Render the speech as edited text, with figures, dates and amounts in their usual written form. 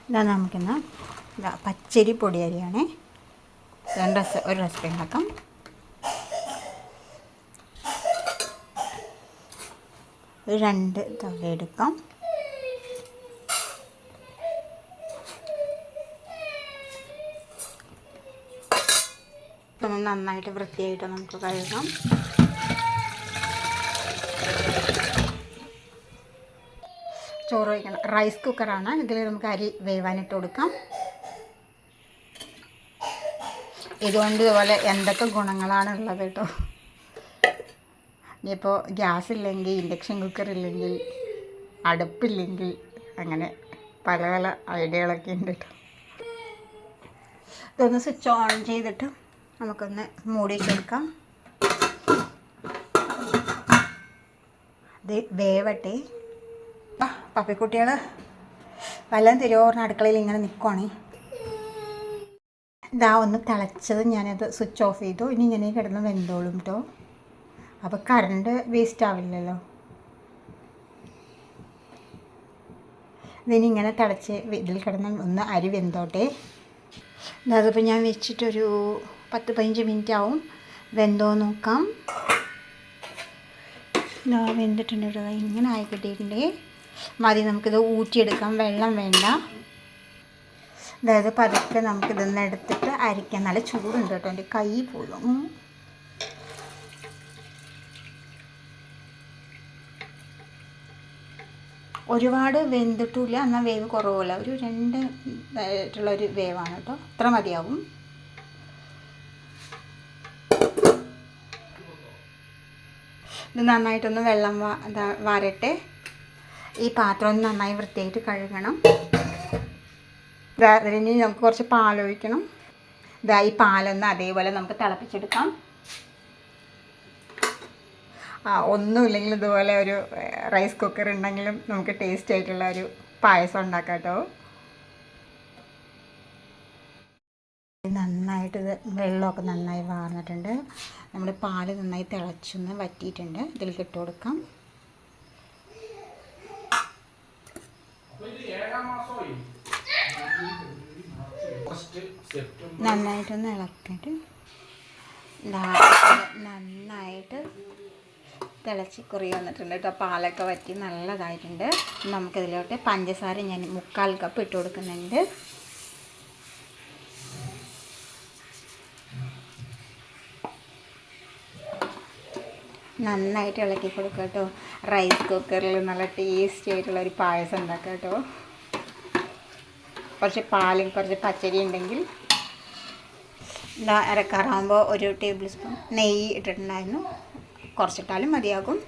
ഇതാ നമുക്കിന്ന് പച്ചരി പൊടിയരിയാണേ. ഒരു റെസിപ്പി ഉണ്ടാക്കാം. രണ്ട് തവി എടുക്കാം. നന്നായിട്ട് വൃത്തിയായിട്ട് നമുക്ക് കഴുകാം. ചോറ് വയ്ക്കണം. റൈസ് കുക്കറാണ്. ഇതിൽ നമുക്ക് അരി വേവാനിട്ട് കൊടുക്കാം. ഇതുകൊണ്ട് ഇതുപോലെ എന്തൊക്കെ ഗുണങ്ങളാണ് ഉള്ളത് കേട്ടോ. ഇനിയിപ്പോൾ ഗ്യാസ് ഇല്ലെങ്കിൽ, ഇൻഡക്ഷൻ കുക്കർ ഇല്ലെങ്കിൽ, അടുപ്പില്ലെങ്കിൽ, അങ്ങനെ പല പല ഐഡിയകളൊക്കെ ഉണ്ട് കേട്ടോ. ഇതൊന്ന് സ്വിച്ച് ഓൺ ചെയ്തിട്ട് നമുക്കൊന്ന് മൂടിയിട്ടെടുക്കാം. ഇത് വേവട്ടെ. പപ്പിക്കുട്ടികൾ വല്ലതും തിരുവോറിന് അടുക്കളയിൽ ഇങ്ങനെ നിൽക്കുവാണേ. ഇതാ ഒന്ന് തിളച്ചത് ഞാനത് സ്വിച്ച് ഓഫ് ചെയ്തു. ഇനി ഇങ്ങനെ കിടന്ന് വെന്തോളും കേട്ടോ. അപ്പോൾ കറണ്ട് വേസ്റ്റ് ആവില്ലല്ലോ. ഇതിനി ഇങ്ങനെ തിളച്ച് ഇതിൽ കിടന്ന് ഒന്ന് അരി വെന്തോട്ടെ. അതിപ്പോൾ ഞാൻ വെച്ചിട്ടൊരു 10-15 മിനിറ്റ് ആവും. വെന്തോ നോക്കാം. വെന്തിട്ടുണ്ട് കേട്ടോ. ഇങ്ങനെ ആയി കിട്ടിയിട്ടുണ്ടേ മതി. നമുക്കിത് ഊറ്റിയെടുക്കാം. വെള്ളം വേണ്ട. അതായത് പതുക്കെ നമുക്കിതൊന്ന് എടുത്തിട്ട് അരിക്കാം. നല്ല ചൂടുണ്ട് കേട്ടോ. എൻ്റെ കൈ പോലും. ഒരുപാട് വെന്തിട്ടില്ല, എന്നാൽ വേവ് കുറവില്ല. ഒരു 2 ആയിട്ടുള്ളൊരു വേവാണ് കേട്ടോ. അത്ര മതിയാവും. ഇത് നന്നായിട്ടൊന്ന് വെള്ളം വാരട്ടെ. ഈ പാത്രം ഒന്ന് നന്നായി വൃത്തിയായിട്ട് കഴുകണം. ഇനി നമുക്ക് കുറച്ച് പാലൊഴിക്കണം. ഈ പാലൊന്ന് അതേപോലെ നമുക്ക് തിളപ്പിച്ചെടുക്കാം. ഒന്നുമില്ലെങ്കിൽ ഇതുപോലെ ഒരു റൈസ് കുക്കർ ഉണ്ടെങ്കിലും നമുക്ക് ടേസ്റ്റ് ആയിട്ടുള്ള ഒരു പായസം ഉണ്ടാക്കാം കേട്ടോ. നന്നായിട്ട് വെള്ളമൊക്കെ നന്നായി വാർന്നിട്ടുണ്ട്. നമ്മൾ പാല് നന്നായി തിളച്ചൊന്ന് വറ്റിയിട്ടുണ്ട്. ഇതിലേക്ക് ഇട്ട് കൊടുക്കാം. നന്നായിട്ടൊന്ന് ഇളക്കിയിട്ട് നന്നായിട്ട് തിളച്ച് കുറി വന്നിട്ടുണ്ട് കേട്ടോ. പാലൊക്കെ വറ്റി നല്ലതായിട്ടുണ്ട്. നമുക്കിതിലോട്ട് പഞ്ചസാര ഞാൻ 3/4 കപ്പ് ഇട്ട് കൊടുക്കുന്നുണ്ട്. നന്നായിട്ട് ഇളക്കി കൊടുക്കുക കേട്ടോ. റൈസ് കുക്കറിൽ നല്ല ടേസ്റ്റി ആയിട്ടുള്ള ഒരു പായസം ഉണ്ടാക്കുക കേട്ടോ. കുറച്ച് പാലും കുറച്ച് പച്ചരി ഉണ്ടെങ്കിൽ ഇറക്കാറാകുമ്പോൾ 1 ടേബിൾ സ്പൂൺ നെയ്യ് ഇട്ടിട്ടുണ്ടായിരുന്നു. കുറച്ചിട്ടാലും മതിയാകും.